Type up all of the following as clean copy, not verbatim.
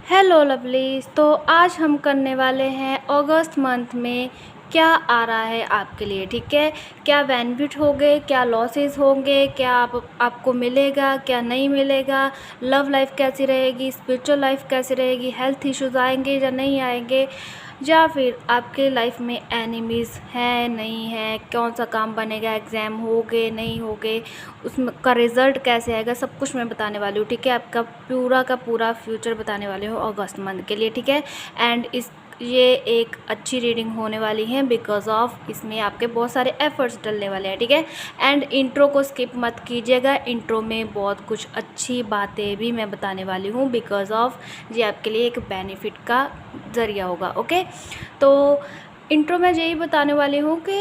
Hello lovelies. तो आज हम करने वाले हैं अगस्त मंथ में क्या आ रहा है आपके लिए। ठीक है, क्या बेनिफिट होंगे, क्या लॉसेस होंगे, क्या आपको मिलेगा, क्या नहीं मिलेगा, लव लाइफ कैसी रहेगी, स्पिरिचुअल लाइफ कैसी रहेगी, हेल्थ इश्यूज आएंगे या नहीं आएंगे, या फिर आपके लाइफ में एनिमीज़ हैं नहीं है, कौन सा काम बनेगा, एग्ज़ाम हो गए नहीं हो गए, उसमें का रिज़ल्ट कैसे आएगा, सब कुछ मैं बताने वाली हूँ। ठीक है, आपका पूरा का पूरा फ्यूचर बताने वाली हूँ अगस्त मंथ के लिए। ठीक है, एंड ये एक अच्छी रीडिंग होने वाली है बिकॉज ऑफ इसमें आपके बहुत सारे एफर्ट्स डलने वाले हैं। ठीक है, एंड इंट्रो को स्किप मत कीजिएगा, इंट्रो में बहुत कुछ अच्छी बातें भी मैं बताने वाली हूँ बिकॉज ऑफ ये आपके लिए एक बेनिफिट का ज़रिया होगा। ओके, तो इंट्रो में यही बताने वाली हूँ कि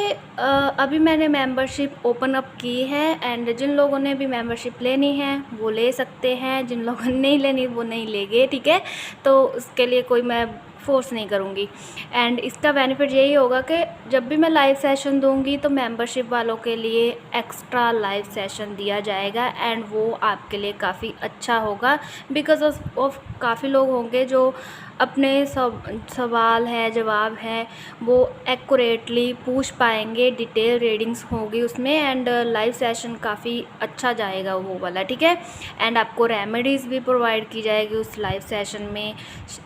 अभी मैंने मेंबरशिप ओपन अप की है एंड जिन लोगों ने भी मेंबरशिप लेनी है वो ले सकते हैं, जिन लोगों ने नहीं लेनी वो नहीं लेंगे। ठीक है, तो उसके लिए कोई मैं फोर्स नहीं करूँगी। एंड इसका बेनिफिट यही होगा कि जब भी मैं लाइव सेशन दूंगी तो मेंबरशिप वालों के लिए एक्स्ट्रा लाइव सेशन दिया जाएगा एंड वो आपके लिए काफ़ी अच्छा होगा बिकॉज ऑफ काफ़ी लोग होंगे जो अपने सब सवाल है जवाब है वो एक्यूरेटली पूछ पाएंगे, डिटेल रीडिंग्स होगी उसमें एंड लाइव सेशन काफ़ी अच्छा जाएगा वो वाला। ठीक है, एंड आपको रेमेडीज़ भी प्रोवाइड की जाएगी उस लाइव सेशन में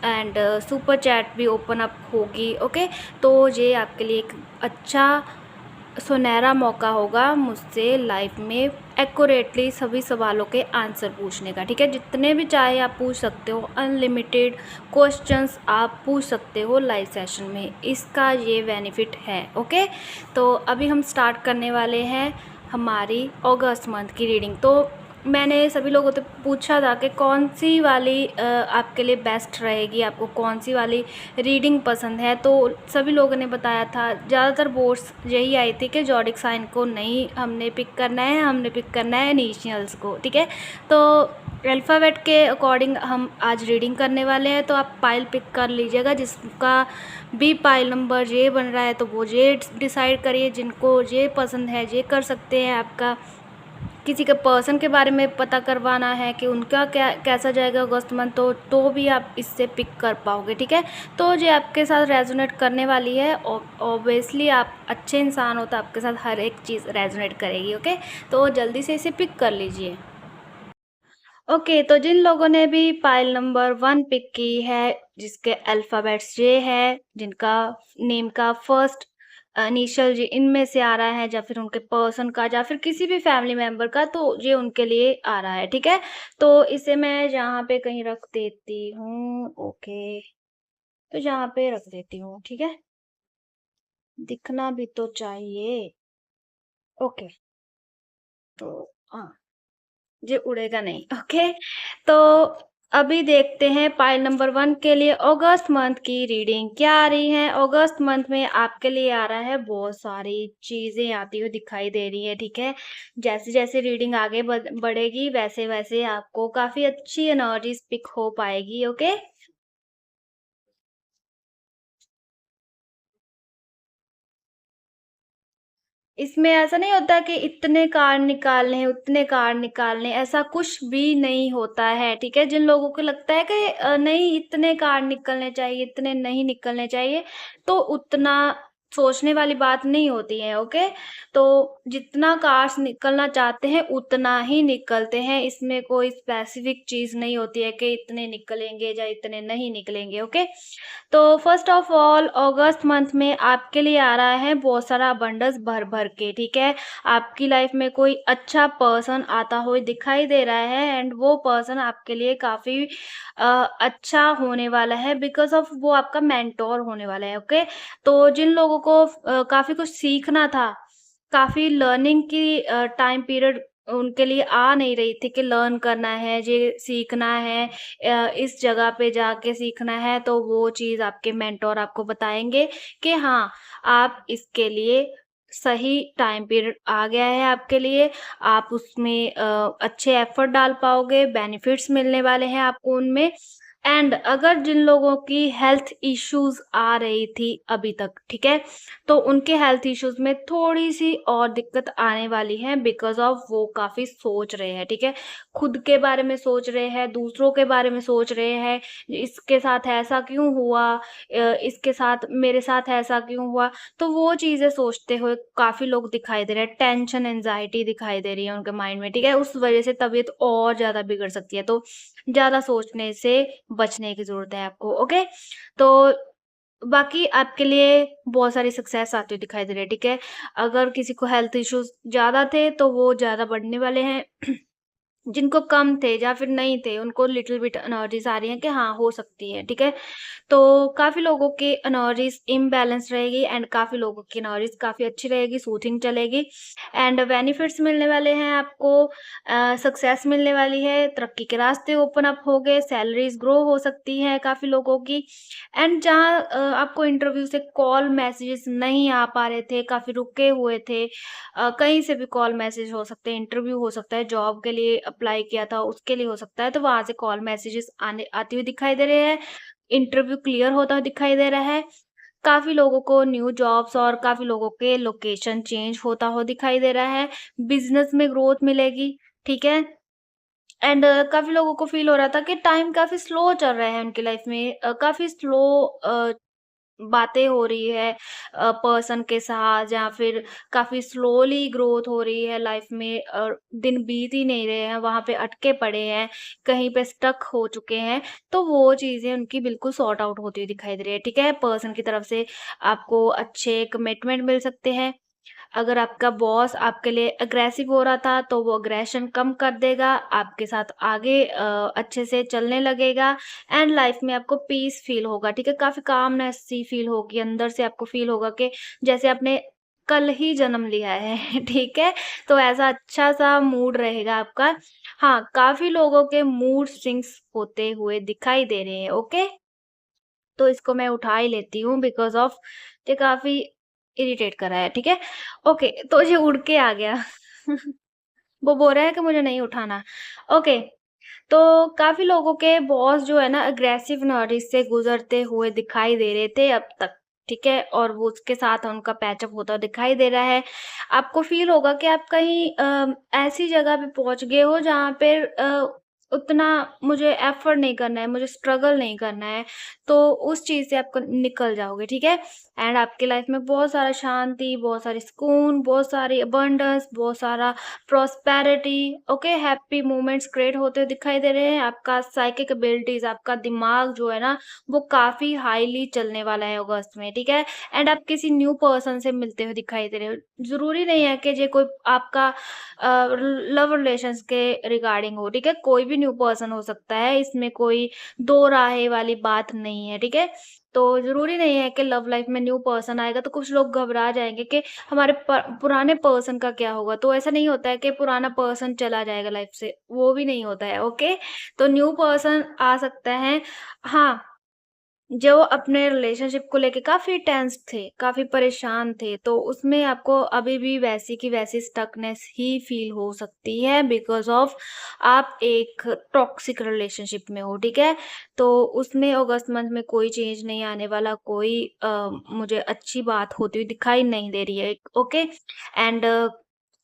एंड सुपर चैट भी ओपन अप होगी। ओके, तो ये आपके लिए एक अच्छा सुनहरा मौका होगा मुझसे लाइफ में एक्यूरेटली सभी सवालों के आंसर पूछने का। ठीक है, जितने भी चाहे आप पूछ सकते हो, अनलिमिटेड क्वेश्चंस आप पूछ सकते हो लाइव सेशन में, इसका ये बेनिफिट है। ओके, तो अभी हम स्टार्ट करने वाले हैं हमारी अगस्त मंथ की रीडिंग। तो मैंने सभी लोगों से पूछा था कि कौन सी वाली आपके लिए बेस्ट रहेगी, आपको कौन सी वाली रीडिंग पसंद है, तो सभी लोगों ने बताया था, ज़्यादातर वोट्स यही आई थी कि जॉडिक साइन को नहीं हमने पिक करना है, हमने पिक करना है इनिशियल्स को। ठीक है, तो अल्फ़ाबेट के अकॉर्डिंग हम आज रीडिंग करने वाले हैं, तो आप पाइल पिक कर लीजिएगा, जिसका भी पाइल नंबर ये बन रहा है तो वो ये डिसाइड करिए, जिनको ये पसंद है ये कर सकते हैं। आपका किसी के पर्सन के बारे में पता करवाना है कि उनका क्या कैसा जाएगा अगस्त मंथ, तो भी आप इससे पिक कर पाओगे। ठीक है, तो ये आपके साथ रेजोनेट करने वाली है। ऑब्वियसली आप अच्छे इंसान हो तो आपके साथ हर एक चीज़ रेजोनेट करेगी। ओके, तो जल्दी से इसे पिक कर लीजिए। ओके, तो जिन लोगों ने भी पाइल नंबर 1 पिक की है, जिसके अल्फ़ाबेट्स ये है, जिनका नेम का फर्स्ट इनिशियल ये इनमें से आ रहा है या फिर उनके पर्सन का या फिर किसी भी फैमिली मेंबर का, तो ये उनके लिए आ रहा है। ठीक है, तो इसे मैं यहाँ पे कहीं रख देती हूँ। ओके, तो यहाँ पे रख देती हूँ। ठीक है, दिखना भी तो चाहिए। ओके, तो हाँ, ये उड़ेगा नहीं। ओके, तो अभी देखते हैं पाइल नंबर 1 के लिए अगस्त मंथ की रीडिंग क्या आ रही है। अगस्त मंथ में आपके लिए आ रहा है, बहुत सारी चीजें आती हुई दिखाई दे रही है। ठीक है, जैसे जैसे रीडिंग आगे बढ़ेगी वैसे वैसे आपको काफी अच्छी एनर्जी पिक हो पाएगी। ओके, इसमें ऐसा नहीं होता कि इतने कार्ड निकालने हैं उतने कार्ड निकालने हैं, ऐसा कुछ भी नहीं होता है। ठीक है, जिन लोगों को लगता है कि नहीं इतने कार्ड निकलने चाहिए, इतने नहीं निकलने चाहिए, तो उतना सोचने वाली बात नहीं होती है। ओके, तो जितना कार्ड्स निकलना चाहते हैं उतना ही निकलते हैं, इसमें कोई स्पेसिफिक चीज नहीं होती है कि इतने निकलेंगे या इतने नहीं निकलेंगे। ओके, तो first of all August month में आपके लिए आ रहा है बहुत सारा अबंडेंस भर भर के। ठीक है, आपकी लाइफ में कोई अच्छा पर्सन आता हुआ दिखाई दे रहा है एंड वो पर्सन आपके लिए काफ़ी अच्छा होने वाला है बिकॉज ऑफ वो आपका मेंटोर होने वाला है। ओके, तो जिन लोगों को काफ़ी कुछ सीखना था, काफ़ी लर्निंग की टाइम पीरियड उनके लिए आ नहीं रही थी कि लर्न करना है, ये सीखना है, इस जगह पे जाके सीखना है, तो वो चीज़ आपके मेंटोर आपको बताएँगे कि हाँ, आप इसके लिए सही टाइम पीरियड आ गया है आपके लिए, आप उसमें अच्छे एफर्ट डाल पाओगे, बेनिफिट्स मिलने वाले हैं आपको उनमें। एंड अगर जिन लोगों की हेल्थ इश्यूज आ रही थी अभी तक, ठीक है, तो उनके हेल्थ इश्यूज में थोड़ी सी और दिक्कत आने वाली है बिकॉज ऑफ वो काफ़ी सोच रहे हैं। ठीक है, खुद के बारे में सोच रहे हैं, दूसरों के बारे में सोच रहे हैं, इसके साथ ऐसा क्यों हुआ? इसके साथ मेरे साथ ऐसा क्यों हुआ? तो वो चीज़ें सोचते हुए काफ़ी लोग दिखाई दे रहे हैं, टेंशन, एंग्ज़ायटी दिखाई दे रही है उनके माइंड में, ठीक है? उस वज़ह से तबीयत और ज़्यादा बिगड़ सकती है, तो ज़्यादा सोचने से बचने की ज़रूरत है आपको, ओके? तो बाकी आपके लिए बहुत सारी सक्सेस आती हुई दिखाई दे रही है, ठीक है? अगर किसी को हेल्थ इश्यूज़ ज़्यादा थे, तो वो ज़्यादा बढ़ने वाले हैं। जिनको कम थे या फिर नहीं थे, उनको लिटिल बिट एनर्जीज़ आ रही हैं कि हाँ, हो सकती है, ठीक है? तो काफ़ी लोगों की एनर्जीज़ इम्बैलेंस रहेगी एंड काफ़ी लोगों की एनर्जीज़ काफ़ी अच्छी रहेगी, सूथिंग चलेगी एंड बेनिफिट्स मिलने वाले हैं आपको, सक्सेस मिलने वाली है, तरक्की के रास्ते ओपन अप हो गए, सैलरीज़ ग्रो हो सकती हैं काफ़ी लोगों की एंड जहाँ आपको इंटरव्यू से कॉल मैसेजेस नहीं आ पा रहे थे, काफ़ी रुके हुए थे, कहीं से भी कॉल मैसेज हो सकते हैं, इंटरव्यू हो सकता है, जॉब के लिए अप्लाई किया था उसके लिए हो सकता है, तो वहाँ से कॉल मैसेजेस आने आती हुई दिखाई दे रहे हैं। इंटरव्यू क्लियर होता हुआ दिखाई दे रहा है। काफ़ी लोगों को न्यू जॉब्स और काफ़ी लोगों के लोकेशन चेंज होता हुआ दिखाई दे रहा है। बिज़नेस में ग्रोथ मिलेगी, ठीक है? एंड काफ़ी लोगों को फ़ील हो रहा था कि टाइम काफ़ी स्लो चल रहा है उनकी लाइफ़ में, काफ़ी स्लो बातें हो रही है पर्सन के साथ या फिर काफ़ी स्लोली ग्रोथ हो रही है लाइफ में, दिन बीत ही नहीं रहे हैं, वहाँ पे अटके पड़े हैं, कहीं पे स्टक हो चुके हैं, तो वो चीज़ें उनकी बिल्कुल सॉर्ट आउट होती हुई दिखाई दे रही है, ठीक है? पर्सन की तरफ से आपको अच्छे कमिटमेंट मिल सकते हैं। अगर आपका बॉस आपके लिए अग्रेसिव हो रहा था, तो वो अग्रेशन कम कर देगा, आपके साथ आगे अच्छे से चलने लगेगा एंड लाइफ में आपको पीस फील होगा, ठीक है? काफ़ी कामनेस सी फील होगी, अंदर से आपको फील होगा कि जैसे आपने कल ही जन्म लिया है, ठीक है? तो ऐसा अच्छा-सा मूड रहेगा आपका। हाँ, काफ़ी लोगों के मूड स्विंग्स होते हुए दिखाई दे रहे हैं, ओके? तो इसको मैं उठा ही लेती हूँ बिकॉज़ ऑफ ये काफ़ी इरिटेट कर रहा है, ठीक है? ओके, तो ये उड़ के आ गया। वो बोल रहा है कि मुझे नहीं उठाना। ओके, तो काफ़ी लोगों के बॉस जो है ना अग्रेसिव नॉलेज से गुज़रते हुए दिखाई दे रहे थे अब तक, ठीक है? और वो उसके साथ उनका पैचअप होता दिखाई दे रहा है। आपको फ़ील होगा कि आप कहीं ऐसी जगह पे पहुँच गए हो जहाँ पे उतना मुझे एफ़र्ट नहीं करना है, मुझे स्ट्रगल नहीं करना है, तो उस चीज़ से आप निकल जाओगे, ठीक है? एंड आपकी लाइफ़ में बहुत सारा शांति, बहुत सारी सुकून, बहुत सारी अबंडेंस, बहुत सारा prosperity, okay, happy moments create होते हुए दिखाई दे रहे हैं। आपका साइकिक एबिलिटीज़, आपका दिमाग जो है ना, वो काफ़ी हाईली चलने वाला है अगस्त में, ठीक है? एंड आप किसी न्यू पर्सन से मिलते हुए दिखाई दे रहे हो। ज़रूरी नहीं है कि ये कोई आपका लव रिलेशंस के रिगार्डिंग हो, ठीक है? कोई भी न्यू पर्सन हो सकता है, इसमें कोई दो राहे वाली बात नहीं है, ठीक है? तो ज़रूरी नहीं है कि लव लाइफ में न्यू पर्सन आएगा तो कुछ लोग घबरा जाएँगे कि हमारे पुराने पर्सन का क्या होगा? तो ऐसा नहीं होता है कि पुराना पर्सन चला जाएगा लाइफ से, वो भी नहीं होता है, ओके? तो न्यू पर्सन आ सकता है। हाँ, जो अपने रिलेशनशिप को लेके काफ़ी टेंस थे, काफ़ी परेशान थे, तो उसमें आपको अभी भी वैसी की वैसी स्टकनेस ही फ़ील हो सकती है बिकॉज़ ऑफ आप एक टॉक्सिक रिलेशनशिप में हो, ठीक है? तो उसमें अगस्त मंथ में कोई चेंज नहीं आने वाला, कोई मुझे अच्छी बात होती हुई दिखाई नहीं दे रही है, ओके? एंड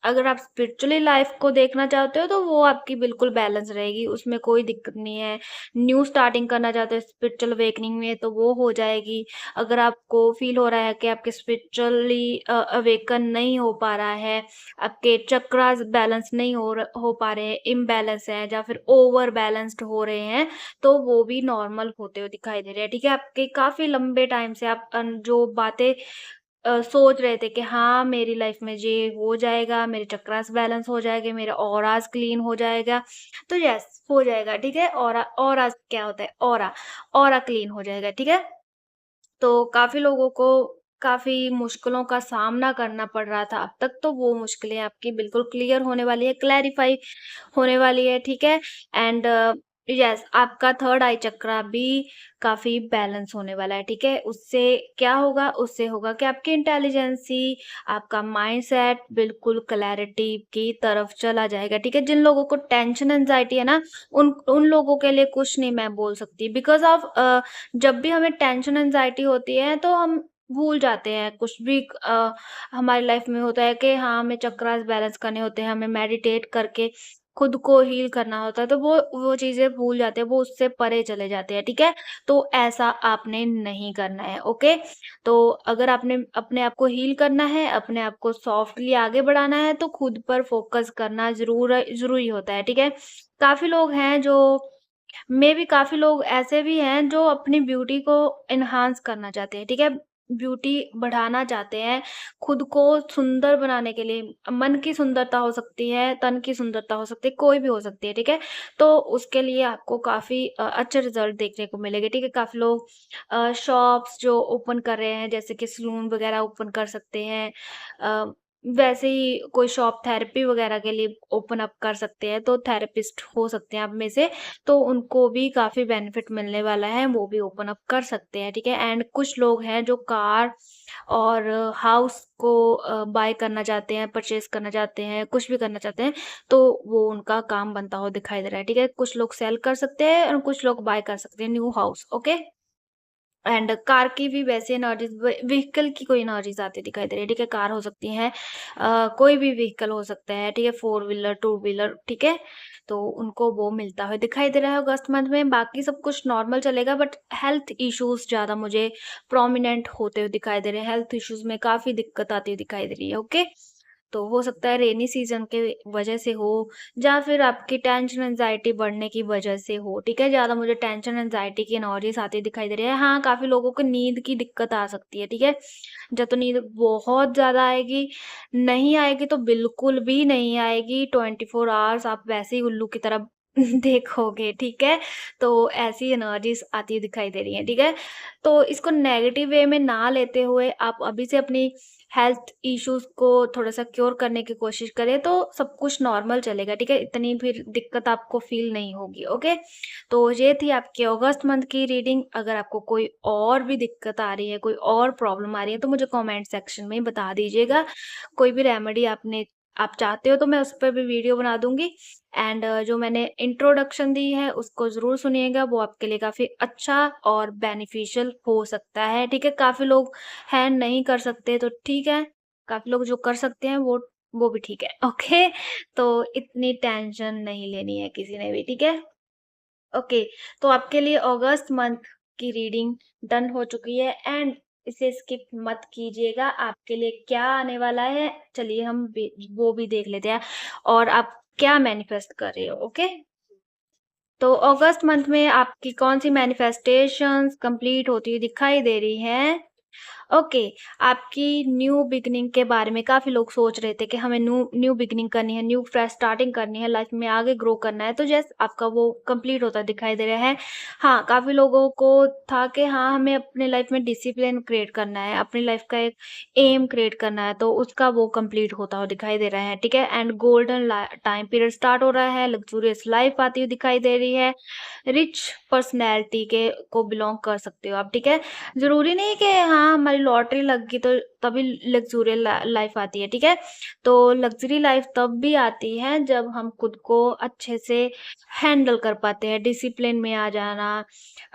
अगर आप स्पिरिचुअली लाइफ़ को देखना चाहते हो, तो वो आपकी बिल्कुल बैलेंस रहेगी, उसमें कोई दिक्कत नहीं है। न्यू स्टार्टिंग करना चाहते हो स्पिरिचुअल अवेकनिंग में तो वो हो जाएगी। अगर आपको फ़ील हो रहा है कि आपके स्पिरिचुअली अवेकन नहीं हो पा रहा है, आपके चक्रास बैलेंस नहीं हो पा रहे हैं, इम्बैलेंस है या फिर ओवर बैलेंस्ड हो रहे हैं, तो वो भी नॉर्मल होते हुए दिखाई दे रहे हैं, ठीक है? आपके काफ़ी लंबे टाइम से आप जो बातें सोच रहे थे कि हाँ, मेरी लाइफ में ये हो जाएगा, मेरे चक्रास बैलेंस हो जाएँगे, मेरा ऑराज़ क्लीन हो जाएगा। तो यस, हो जाएगा, ठीक है? ऑराज़ क्या होता है? ऑरा क्लीन हो जाएगा, ठीक है? तो काफ़ी लोगों को काफ़ी मुश्किलों का सामना करना पड़ रहा था अब तक, तो वो मुश्किलें आपकी बिल्कुल क्लियर होने वाली है, क्लैरिफ़ाई होने वाली है, ठीक है? एंड यस, आपका थर्ड आई चक्रा भी काफ़ी बैलेंस होने वाला है, ठीक है? उससे क्या होगा? उससे होगा कि आपकी इंटेलिजेंसी, आपका माइंडसेट बिल्कुल क्लैरिटी की तरफ चला जाएगा, ठीक है? जिन लोगों को टेंशन, एंग्ज़ायटी है ना, उन उन लोगों के लिए कुछ नहीं मैं बोल सकती बिकॉज़ ऑफ जब भी हमें टेंशन, एंग्ज़ायटी होती है, तो हम भूल जाते हैं कुछ भी हमारी लाइफ़ में होता है कि हाँ, हमें चक्रास बैलेंस करने होते हैं, हमें मेडिटेट करके खुद को हील करना होता है, तो वो चीज़ें भूल जाते हैं, वो उससे परे चले जाते हैं, ठीक है? तो ऐसा आपने नहीं करना है, ओके? तो अगर आपने अपने आप को हील करना है, अपने आप को सॉफ्टली आगे बढ़ाना है, तो खुद पर फ़ोकस करना ज़रूरी होता है, ठीक है? काफ़ी लोग हैं जो मेबी काफ़ी लोग ऐसे भी हैं जो अपनी ब्यूटी को एनहांस करना चाहते हैं, ठीक है? ब्यूटी बढ़ाना चाहते हैं, खुद को सुंदर बनाने के लिए मन की सुंदरता हो सकती है, तन की सुंदरता हो सकती है, कोई भी हो सकती है, ठीक है? तो उसके लिए आपको काफ़ी अच्छे रिज़ल्ट देखने को मिलेंगे, ठीक है? काफ़ी लोग शॉप्स जो ओपन कर रहे हैं, जैसे कि सैलून वगैरह ओपन कर सकते हैं। अ, वैसे ही कोई शॉप थेरेपी वगैरह के लिए ओपन अप कर सकते हैं, तो थेरेपिस्ट हो सकते हैं आप में से, तो उनको भी काफ़ी बेनिफिट मिलने वाला है, वो भी ओपन अप कर सकते हैं, ठीक है? एंड कुछ लोग हैं जो कार और हाउस को बाय करना चाहते हैं, परचेज़ करना चाहते हैं, कुछ भी करना चाहते हैं, तो वो उनका काम बनता हुआ दिखाई दे रहा है, ठीक है? कुछ लोग सेल कर सकते हैं और कुछ लोग बाय कर सकते हैं new house, okay? And car की भी वैसे एनर्जीज़ व्हीकल की कोई एनर्जीज़ आती दिखाई दे रही है, ठीक है? कार हो सकती हैं कोई भी व्हीकल हो सकता है, ठीक है? 4 व्हीलर, 2 व्हीलर, ठीक है? तो उनको वो मिलता हुआ दिखाई दे रहा है अगस्त मंथ में, बाकी सब कुछ नॉर्मल चलेगा बट हेल्थ इश्यूज़ ज़्यादा मुझे प्रोमिनेंट होते हुए दिखाई दे रहे हैं, हेल्थ इश्यूज़ में काफ़ी दिक्कत आती हुई दिखाई दे रही है, ओके? तो हो सकता है रेनी सीज़न के वजह से हो या फिर आपकी टेंशन एंग्ज़ायटी बढ़ने की वजह से हो, ठीक है? ज़्यादा मुझे टेंशन एंग्ज़ायटी की एनर्जीज़ आती दिखाई दे रही है। हाँ, काफ़ी लोगों को नींद की दिक्कत आ सकती है, ठीक है? जब तो नींद बहुत ज़्यादा आएगी, नहीं आएगी तो बिल्कुल भी नहीं आएगी, 24 आवर्स आप वैसे ही उल्लू की तरह देखोगे, ठीक है? तो ऐसी एनर्जीज़ आती हुई दिखाई दे रही हैं, ठीक है? तो इसको नेगेटिव वे में ना लेते हुए आप अभी से अपनी हेल्थ इश्यूज़ को थोड़ा-सा क्योर करने की कोशिश करें, तो सब कुछ नॉर्मल चलेगा, ठीक है? इतनी फिर दिक्कत आपको फ़ील नहीं होगी, ओके? तो ये थी आपकी अगस्त मंथ की रीडिंग। अगर आपको कोई और भी दिक्कत आ रही है, कोई और प्रॉब्लम आ रही है, तो मुझे कमेंट सेक्शन में बता दीजिएगा। कोई भी रेमेडी आप चाहते हो तो मैं उस पे भी वीडियो बना दूँगी एंड जो मैंने इंट्रोडक्शन दी है उसको ज़रूर सुनिएगा, वो आपके लिए काफ़ी अच्छा और बेनिफिशियल हो सकता है, ठीक है? काफ़ी लोग हैं नहीं कर सकते तो ठीक है, काफ़ी लोग जो कर सकते हैं वो भी ठीक है, ओके? तो इतनी टेंशन नहीं लेनी है किसी ने भी, ठीक है? ओके, तो आपके लिए अगस्त मंथ की रीडिंग डन हो चुकी है एंड इसे स्किप मत कीजिएगा, आपके लिए क्या आने वाला है, चलिए हम वो भी देख लेते हैं और आप क्या मैनिफेस्ट कर रहे हो, ओके? तो अगस्त मंथ में आपकी कौन-सी मैनिफेस्टेशंस कंप्लीट होती हुई दिखाई दे रही हैं? ओके, आपकी न्यू बिगिनिंग के बारे में काफ़ी लोग सोच रहे थे कि हमें न्यू न्यू बिगिनिंग करनी है, न्यू फ्रेश स्टार्टिंग करनी है, लाइफ में आगे ग्रो करना है, तो जस्ट आपका वो कंप्लीट होता दिखाई दे रहा है। हाँ, काफ़ी लोगों को था कि हाँ, हमें अपने लाइफ में डिसिप्लिन क्रिएट करना है, अपनी लाइफ का एक एम क्रिएट करना है, तो उसका वो कंप्लीट होता हुआ दिखाई दे रहा है, ठीक है? And golden time period start हो रहा है, लग्ज़ूरियस लाइफ आती हुई दिखाई दे रही है, रिच पर्सनैलिटी के को बिलॉन्ग कर सकते हो आप, ठीक है? ज़रूरी नहीं कि हाँ, हमारी लॉटरी लग गई तो तभी लग्ज़ूरियस लाइफ़ आती है, ठीक है? तो लग्ज़री लाइफ़ तब भी आती है जब हम खुद को अच्छे से हैंडल कर पाते हैं, डिसिप्लिन में आ जाना,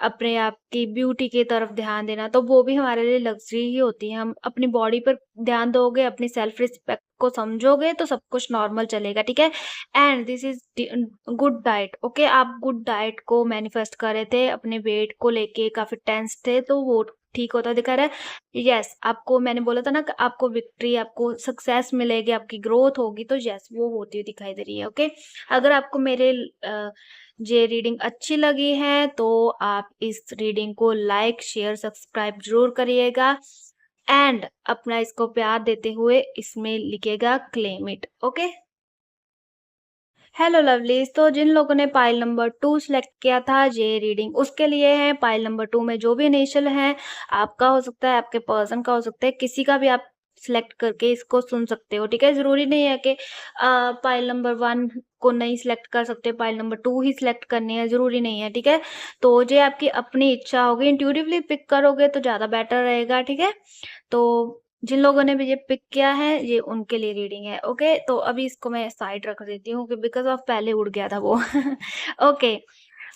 अपने आप की ब्यूटी की तरफ ध्यान देना, तो वो भी हमारे लिए लग्ज़री ही होती है। हम अपनी बॉडी पर ध्यान दोगे, अपनी सेल्फ रिस्पेक्ट को समझोगे तो सब कुछ नॉर्मल चलेगा, ठीक है? And this is good diet, okay? आप गुड डाइट को मैनिफेस्ट कर रहे थे, अपने वेट को लेके काफ़ी टेंस थे, तो वो ठीक होता दिखा रहा है। यस, आपको मैंने बोला था ना कि आपको विक्ट्री, आपको सक्सेस मिलेगी, आपकी ग्रोथ होगी, तो यस, वो होती हुई दिखाई दे रही है, ओके? अगर आपको मेरे ये रीडिंग अच्छी लगी है, तो आप इस रीडिंग को लाइक, शेयर, सब्सक्राइब ज़रूर करिएगा एंड अपना इसको प्यार देते हुए इसमें लिखिएगा claim it, okay? Hello lovelies, तो जिन लोगों ने पाइल नंबर 2 सेलेक्ट किया था ये रीडिंग उसके लिए है। पाइल नंबर 2 में जो भी इनिशियल है, आपका हो सकता है, आपके पर्सन का हो सकता है, किसी का भी आप सेलेक्ट करके इसको सुन सकते हो, ठीक है? ज़रूरी नहीं है कि पाइल नंबर 1 को नहीं सेलेक्ट कर सकते, पाइल नंबर 2 ही सेलेक्ट करनी है, ज़रूरी नहीं है, ठीक है? तो ये आपकी अपनी इच्छा होगी, इंट्यूटिवली पिक करोगे तो ज़्यादा बेटर रहेगा, ठीक है? तो जिन लोगों ने भी ये पिक किया है, ये उनके लिए रीडिंग है, ओके? तो अभी इसको मैं साइड रख देती हूँ कि बिकॉज़ ऑफ पहले उड़ गया था वो। ओके,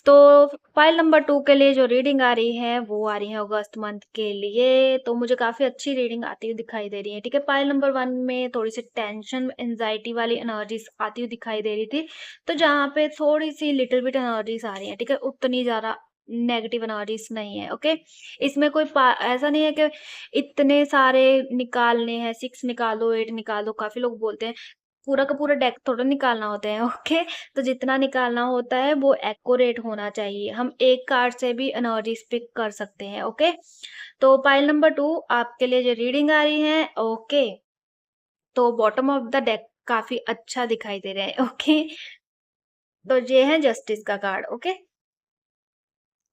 तो फाइल नंबर 2 के लिए जो रीडिंग आ रही है, वो आ रही है अगस्त मंथ के लिए, तो मुझे काफ़ी अच्छी रीडिंग आती हुई दिखाई दे रही है, ठीक है। फाइल नंबर 1 में थोड़ी-सी टेंशन, एंग्ज़ायटी वाली एनर्जीज़ आती हुई दिखाई दे रही थी, तो जहाँ पे थोड़ी-सी लिटिल बिट एनर्जीज़ आ रही हैं, ठीक है, उतनी ज़्यादा नेगेटिव एनर्जीज़ नहीं है, ओके। इसमें कोई पा ऐसा नहीं है कि इतने सारे निकालने हैं, 6 निकाल दो, 8 निकाल दो, काफ़ी लोग बोलते हैं, पूरा का पूरा डेक थोड़ा निकालना होता है, ओके। तो जितना निकालना होता है वो एक्यूरेट होना चाहिए। हम एक कार्ड से भी एनर्जीज़ पिक कर सकते हैं, ओके। तो पाइल नंबर 2 आपके लिए जो रीडिंग आ रही है, ओके। तो बॉटम ऑफ द डेक काफ़ी अच्छा दिखाई दे रहा है, ओके। तो ये है जस्टिस का कार्ड, ओके।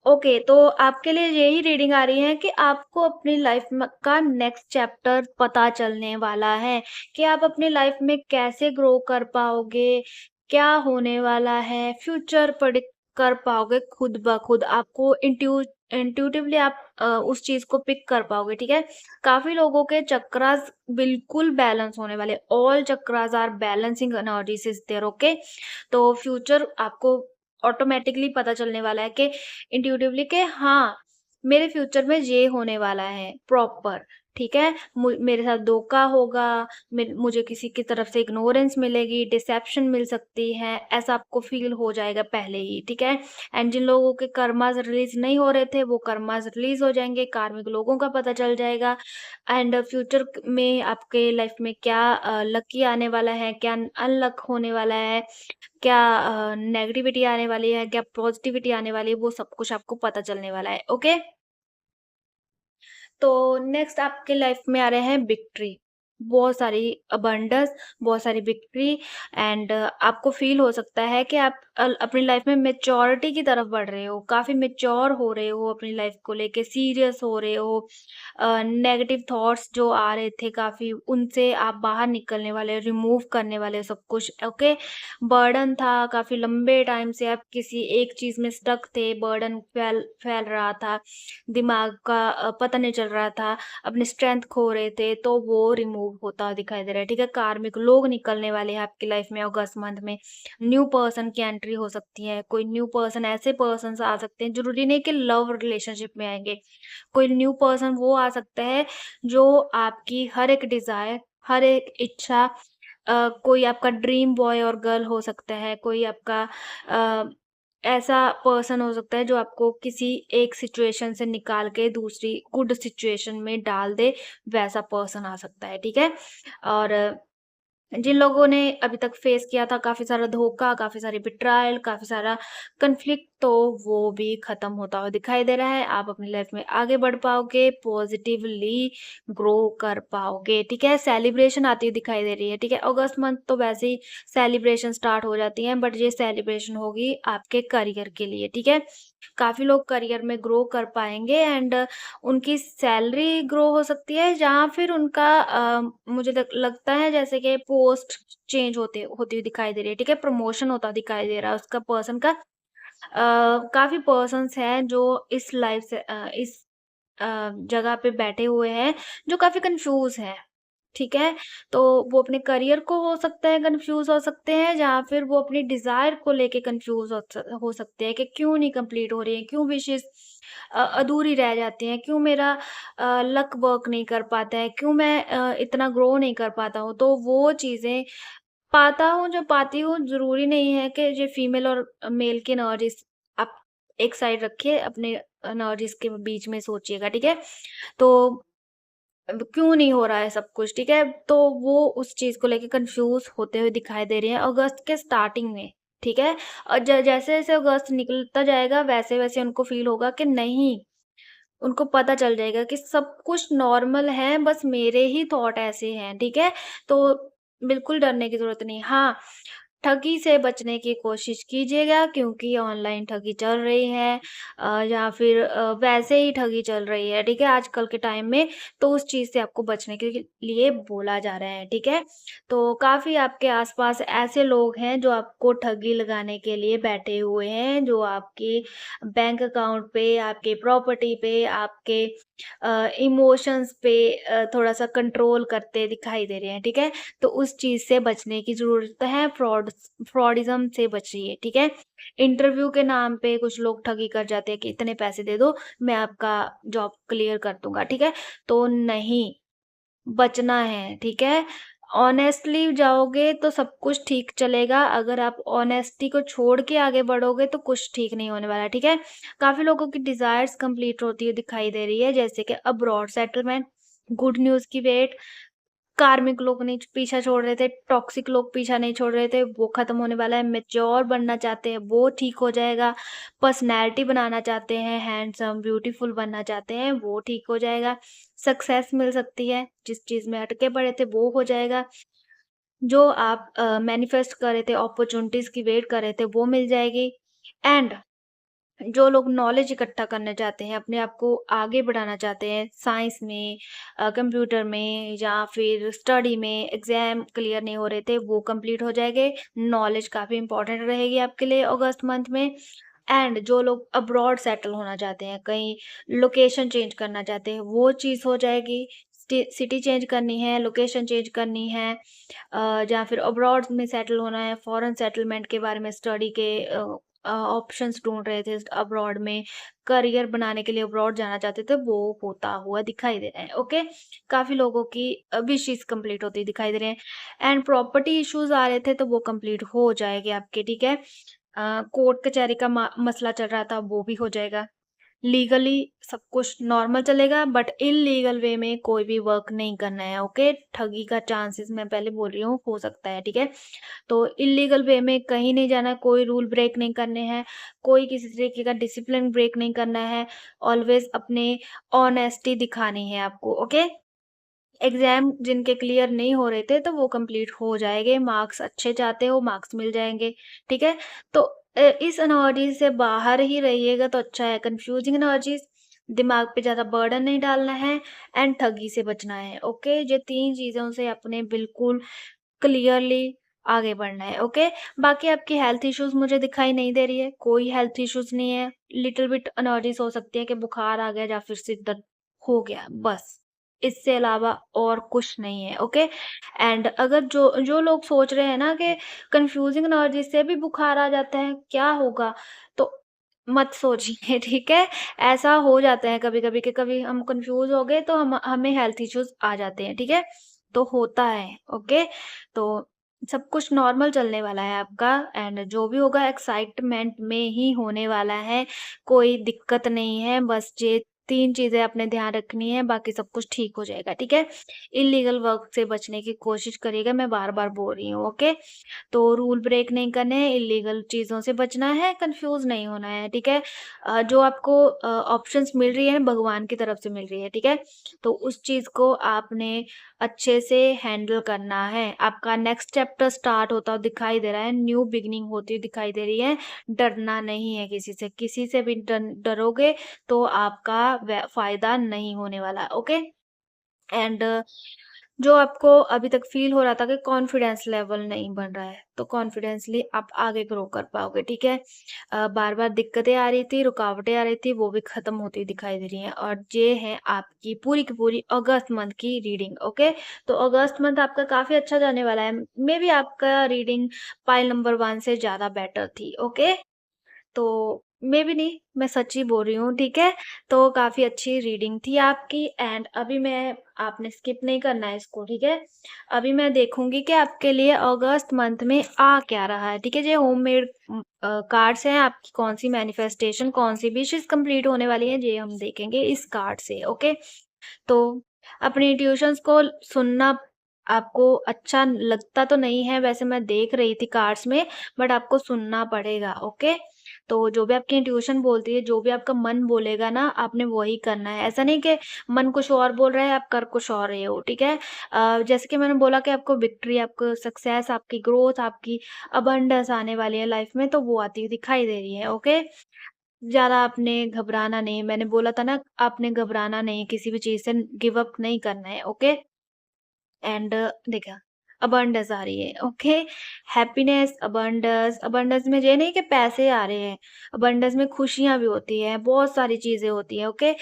ओके, तो आपके लिए यही रीडिंग आ रही है कि आपको अपनी लाइफ में का नेक्स्ट चैप्टर पता चलने वाला है कि आप अपनी लाइफ में कैसे ग्रो कर पाओगे, क्या होने वाला है, फ्यूचर प्रेडिक्ट कर पाओगे खुद ब खुद। आपको इंट्यूटिवली आप उस चीज़ को पिक कर पाओगे, ठीक है? काफ़ी लोगों के चक्रास बिल्कुल बैलेंस होने वाले, all chakras are balancing energies is there, okay? तो फ्यूचर आपको ऑटोमेटिकली पता चलने वाला है कि इंट्यूटिवली कि हाँ, मेरे फ्यूचर में ये होने वाला है प्रॉपर, ठीक है? मेरे साथ धोखा होगा, मुझे किसी की तरफ से इग्नोरेंस मिलेगी, डिसेप्शन मिल सकती है, ऐसा आपको फ़ील हो जाएगा पहले ही, ठीक है? एंड जिन लोगों के कर्माज़ रिलीज़ नहीं हो रहे थे, वो कर्माज़ रिलीज़ हो जाएँगे, कार्मिक लोगों का पता चल जाएगा। एंड फ्यूचर में आपके लाइफ़ में क्या लकी आने वाला है, क्या अनलक होने वाला है, क्या नेगेटिविटी आने वाली है, क्या पॉजिटिविटी आने वाली है, वो सब कुछ आपको पता चलने वाला है, ओके? तो नेक्स्ट आपके लाइफ में आ रहे हैं विक्ट्री। बहुत सारी अबंडेंस, बहुत सारी विक्ट्री एंड आपको फ़ील हो सकता है कि आप अपनी लाइफ में मैच्योरिटी की तरफ बढ़ रहे हो, काफ़ी मैच्योर हो रहे हो अपनी लाइफ को लेके, सीरियस हो रहे हो। नेगेटिव थॉट्स जो आ रहे थे काफ़ी, उनसे आप बाहर निकलने वाले, रिमूव करने वाले सब कुछ, ओके? बर्डन था, काफ़ी लंबे टाइम से आप किसी एक चीज़ में स्टक थे, बर्डन फैल फैल रहा था, दिमाग का पता नहीं चल रहा था, अपनी स्ट्रेंथ खो रहे थे, तो वो रिमूव होता दिखाई दे रहा है, ठीक है? कार्मिक लोग निकलने वाले हैं आपकी लाइफ में अगस्त मंथ में। न्यू पर्सन की एंट्री हो सकती है, कोई न्यू पर्सन, ऐसे पर्सन्स आ सकते हैं, ज़रूरी नहीं कि लव रिलेशनशिप में आएँगे। कोई न्यू पर्सन वो आ सकता है जो आपकी हर एक डिज़ायर, हर एक इच्छा, कोई आपका ड्रीम बॉय और गर्ल हो सकता है, कोई आपका अ, ऐसा पर्सन हो सकता है जो आपको किसी एक सिचुएशन से निकाल के दूसरी गुड सिचुएशन में डाल दे, वैसा पर्सन आ सकता है, ठीक है? और जिन लोगों ने अभी तक फेस किया था काफ़ी सारा धोखा, काफ़ी सारी बिट्रायल, काफ़ी सारा कॉन्फ्लिक्ट, तो वो भी खत्म होता हुआ दिखाई दे रहा है। आप अपनी लाइफ में आगे बढ़ पाओगे, पॉजिटिवली ग्रो कर पाओगे, ठीक है? सेलिब्रेशन आती हुई दिखाई दे रही है, ठीक है? अगस्त मंथ तो वैसे ही सेलिब्रेशन स्टार्ट हो जाती हैं, बट ये सेलिब्रेशन होगी आपके करियर के लिए, ठीक है? काफ़ी लोग करियर में ग्रो कर पाएँगे एंड उनकी सैलरी ग्रो हो सकती है, जहाँ फिर उनका मुझे लगता है जैसे कि पोस्ट चेंज होती हुई दिखाई दे रही है, ठीक है? प्रमोशन होता दिखाई दे रहा है उसका पर्सन का। काफ़ी पर्सन्स हैं जो इस लाइफ से इस जगह पे बैठे हुए हैं, जो काफ़ी कन्फ्यूज़ हैं, ठीक है? तो वो अपने करियर को हो सकता है कन्फ्यूज़ हो सकते हैं, या फिर वो अपनी डिज़ायर को लेके कन्फ्यूज़ हो सकते हैं कि क्यों नहीं कंप्लीट हो रही है, क्यों विशेज़ अधूरी रह जाती हैं, क्यों मेरा लक वर्क नहीं कर पाता है, क्यों मैं इतना ग्रो नहीं कर पाता हूँ। तो वो चीज़ें पाता हूँ, जो पाती हूँ, ज़रूरी नहीं है कि ये फीमेल और मेल की एनर्जीज़ आप एक साइड रखिए, अपने एनर्जीज़ के बीच में सोचिएगा, ठीक है? तो अब क्यों नहीं हो रहा है सब कुछ, ठीक है? तो वो उस चीज़ को लेके कन्फ्यूज़ होते हुए दिखाई दे रहे हैं अगस्त के स्टार्टिंग में, ठीक है? और जैसे-जैसे अगस्त निकलता जाएगा, वैसे-वैसे उनको फ़ील होगा कि नहीं, उनको पता चल जाएगा कि सब कुछ नॉर्मल है, बस मेरे ही थॉट ऐसे हैं, ठीक है? तो बिल्कुल डरने की ज़रूरत नहीं। हाँ, ठगी से बचने की कोशिश कीजिएगा, क्योंकि ऑनलाइन ठगी चल रही है, या फिर वैसे ही ठगी चल रही है, ठीक है? आजकल के टाइम में, तो उस चीज़ से आपको बचने के लिए बोला जा रहा है, ठीक है? तो काफ़ी आपके आस-पास ऐसे लोग हैं जो आपको ठगी लगाने के लिए बैठे हुए हैं, जो आपके बैंक अकाउंट पे, आपके प्रॉपर्टी पे, आपके इमोशंस पे थोड़ा-सा कंट्रोल करते दिखाई दे रहे हैं, ठीक है? तो उस चीज़ से बचने की ज़रूरत है, फ्रॉड फ्रॉडिज़्म से बचिए, ठीक है? इंटरव्यू के नाम पे कुछ लोग ठगी कर जाते हैं कि इतने पैसे दे दो, मैं आपका जॉब क्लियर कर दूँगा, ठीक है? तो नहीं, बचना है, ठीक है? ऑनेस्टली जाओगे तो सब कुछ ठीक चलेगा, अगर आप ऑनेस्टी को छोड़ के आगे बढ़ोगे तो कुछ ठीक नहीं होने वाला है, ठीक है? काफ़ी लोगों की डिज़ायर्स कंप्लीट होती हुई दिखाई दे रही है, जैसे कि अब्रॉड सेटलमेंट, गुड न्यूज़ की वेट, कार्मिक लोग नहीं पीछा छोड़ रहे थे, टॉक्सिक लोग पीछा नहीं छोड़ रहे थे, वो खत्म होने वाला है, मैच्योर बनना चाहते हैं, वो ठीक हो जाएगा, पर्सनैलिटी बनाना चाहते हैं, हैंडसम, ब्यूटीफुल बनना चाहते हैं, वो ठीक हो जाएगा, सक्सेस मिल सकती है, जिस चीज़ में अटके पड़े थे वो हो जाएगा, जो आप मैनिफेस्ट कर रहे थे, अपॉर्च्युनिटीज़ की वेट कर रहे थे, वो मिल जाएगी एंड जो लोग नॉलेज इकट्ठा करना चाहते हैं, अपने आप को आगे बढ़ाना चाहते हैं, साइंस में कंप्यूटर में या फिर स्टडी में एग्ज़ाम क्लियर नहीं हो रहे थे, वो कंप्लीट हो जाएँगे। नॉलेज काफ़ी इम्पोर्टेंट रहेगी आपके लिए अगस्त मंथ में एंड जो लोग अब्रॉड सेटल होना चाहते हैं, कहीं लोकेशन चेंज करना चाहते हैं, वो चीज़ हो जाएगी। सिटी चेंज करनी है, लोकेशन चेंज करनी है या फिर अब्रॉड में सेटल होना है, फॉरेन सेटलमेंट के बारे में स्टडी के ऑप्शंस ढूँढ रहे थे अब्रॉड में, करियर बनाने के लिए अब्रॉड जाना चाहते थे, वो होता हुआ दिखाई दे रहा है, ओके? काफ़ी लोगों की विशेज़ कंप्लीट होती दिखाई दे रहे हैं एंड प्रॉपर्टी इश्यूज़ आ रहे थे, तो वो कंप्लीट हो जाएँगे आपके, ठीक है? कोर्ट कचहरी का मा मसला चल रहा था, वो भी हो जाएगा। लीगली सब कुछ नॉर्मल चलेगा बट इल्लीगल वे में कोई भी वर्क नहीं करना है, ओके? ठगी का चांसेस मैं पहले बोल रही हूँ हो सकता है, ठीक है? तो इल्लीगल वे में कहीं नहीं जाना, कोई रूल ब्रेक नहीं करने हैं, कोई किसी तरीके का डिसिप्लिन ब्रेक नहीं करना है, ऑलवेज़ अपने ऑनेस्टी दिखानी है आपको, ओके? एग्ज़ाम जिनके क्लियर नहीं हो रहे थे, तो वो कंप्लीट हो जाएँगे, मार्क्स अच्छे चाहते हो, मार्क्स मिल जाएँगे, ठीक है? तो इस एनर्जी से बाहर ही रहिएगा तो अच्छा है, कन्फ्यूज़िंग एनर्जीज़, दिमाग पे ज़्यादा बर्डन नहीं डालना है एंड ठगी से बचना है, ओके? ये 3 चीज़ों से अपने बिल्कुल क्लियरली आगे बढ़ना है, ओके? बाकी आपकी हेल्थ इश्यूज़ मुझे दिखाई नहीं दे रही है, कोई हेल्थ इश्यूज़ नहीं है, लिटिल बिट एनर्जीज़ हो सकती है कि बुखार आ गया या फिर सिर दर्द हो गया, बस। इससे अलावा और कुछ नहीं है, ओके? एंड अगर जो जो लोग सोच रहे हैं ना कि कन्फ्यूज़िंग एनर्जी से भी बुखार आ जाता है, क्या होगा? तो मत सोचिए, ठीक है? ऐसा हो जाता है कभी-कभी कि कभी हम कन्फ्यूज़ हो गए तो हमें हेल्थ इश्यूज़ आ जाते हैं, ठीक है? तो होता है, ओके? तो सब कुछ नॉर्मल चलने वाला है आपका एंड जो भी होगा एक्साइटमेंट में ही होने वाला है, कोई दिक्कत नहीं है, बस ये 3 चीज़ें आपने ध्यान रखनी है, बाकी सब कुछ ठीक हो जाएगा, ठीक है? इल्लीगल वर्क से बचने की कोशिश करिएगा, मैं बार-बार बोल रही हूँ, ओके? तो रूल ब्रेक नहीं करने हैं, इल्लीगल चीज़ों से बचना है, कन्फ्यूज़ नहीं होना है, ठीक है? जो आपको ऑप्शंस मिल रही है, भगवान की तरफ से मिल रही है, ठीक है? तो उस चीज़ को आपने अच्छे से हैंडल करना है। आपका नेक्स्ट चैप्टर स्टार्ट होता हुआ दिखाई दे रहा है, न्यू बिगिनिंग होती हुई दिखाई दे रही है, डरना नहीं है किसी से भी डरोगे तो आपका फ़ायदा नहीं होने वाला, ओके? एंड जो आपको अभी तक फ़ील हो रहा था कि कॉन्फिडेंस लेवल नहीं बन रहा है, तो कॉन्फिडेंसली आप आगे ग्रो कर पाओगे, ठीक है? बार-बार दिक्कतें आ रही थी, रुकावटें आ रही थी, वो भी ख़त्म होती दिखाई दे रही हैं और ये है आपकी पूरी की पूरी अगस्त मंथ की रीडिंग, ओके? तो अगस्त मंथ आपका काफ़ी अच्छा जाने वाला है। मेबी आपका रीडिंग पाइल नंबर 1 से ज़्यादा बेटर थी, ओके? तो मेबी नहीं, मैं सच ही बोल रही हूँ, ठीक है? तो काफ़ी अच्छी रीडिंग थी आपकी एंड अभी मैं आपने स्किप नहीं करना है इसको, ठीक है? अभी मैं देखूँगी कि आपके लिए अगस्त मंथ में आ क्या रहा है, ठीक है? ये होममेड कार्ड्स हैं, आपकी कौन-सी मैनिफेस्टेशन, कौन-सी विशेज़ कंप्लीट होने वाली हैं, ये हम देखेंगे इस कार्ड से, ओके? तो अपनी ट्यूशन्स को सुनना आपको अच्छा लगता तो नहीं है, वैसे मैं देख रही थी कार्ड्स में, बट आपको सुनना पड़ेगा, ओके? तो जो भी आपकी इंट्यूशन बोलती है, जो भी आपका मन बोलेगा ना, आपने वही करना है। ऐसा नहीं कि मन कुछ और बोल रहा है, आप कर कुछ और रहे हो, ठीक है? जैसे कि मैंने बोला कि आपको विक्ट्री, आपको सक्सेस, आपकी ग्रोथ, आपकी अबंडेंस आने वाली है लाइफ में, तो वो आती हुई दिखाई दे रही है, ओके? ज़्यादा आपने घबराना नहीं, मैंने बोला था ना, आपने घबराना नहीं, किसी भी चीज़ से गिव अप नहीं करना है, ओके? एंड देखा अबंडेंस आ रही है, ओके? हैप्पीनेस, अबंडेंस, अबंडेंस में ये नहीं कि पैसे आ रहे हैं, अबंडेंस में खुशियाँ भी होती हैं, बहुत सारी चीज़ें होती हैं, ओके?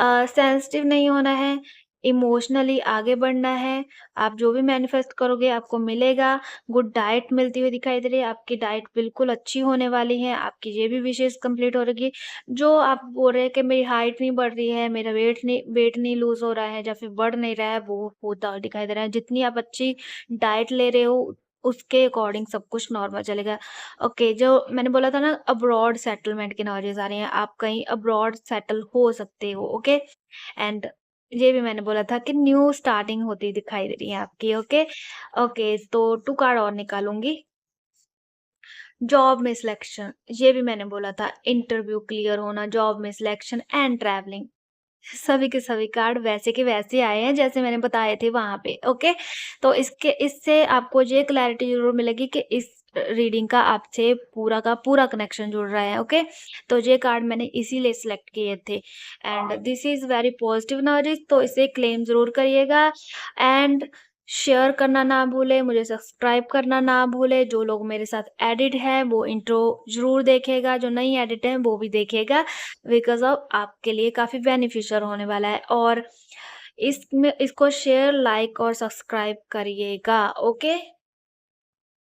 सेंसिटिव नहीं होना है, इमोशनली आगे बढ़ना है, आप जो भी मैनिफेस्ट करोगे आपको मिलेगा। गुड डाइट मिलती हुई दिखाई दे रही है, आपकी डाइट बिल्कुल अच्छी होने वाली है, आपकी ये भी विशेज़ कंप्लीट हो रही। जो आप बोल रहे हैं कि मेरी हाइट नहीं बढ़ रही है, मेरा वेट नहीं लूज़ हो रहा है या फिर बढ़ नहीं रहा है, वो होता हुआ दिखाई दे रहा है। जितनी आप अच्छी डाइट ले रहे हो, उसके अकॉर्डिंग सब कुछ नॉर्मल चलेगा। ओके, जो मैंने बोला था ना अब्रॉड सेटलमेंट की नॉलेज आ रही है, आप कहीं अब्रॉड सेटल हो सकते हो, ओके? एंड ये भी मैंने बोला था कि न्यू स्टार्टिंग होती दिखाई दे रही है आपकी, ओके? ओके, तो 2 कार्ड और निकालूँगी। जॉब में सिलेक्शन, ये भी मैंने बोला था, इंटरव्यू क्लियर होना, जॉब में सिलेक्शन एंड ट्रैवलिंग। सभी के सभी कार्ड वैसे के वैसे आए हैं जैसे मैंने बताए थे वहाँ पे, ओके? तो इससे आपको ये क्लैरिटी ज़रूर मिलेगी कि इस रीडिंग का आपसे पूरा का पूरा कनेक्शन जुड़ रहा है, ओके? तो ये कार्ड मैंने इसीलिए सिलेक्ट किए थे and this is very positive knowledge, तो इसे क्लेम ज़रूर करिएगा एंड शेयर करना ना भूलें, मुझे सब्सक्राइब करना ना भूलें। जो लोग मेरे साथ एडिड हैं वो इंट्रो ज़रूर देखेगा, जो नहीं एडिड हैं वो भी देखेगा। बिकॉज़ ऑफ आपके लिए काफ़ी बेनिफिशियल होने वाला है और इसको शेयर, लाइक और सब्सक्राइब करिएगा, ओके?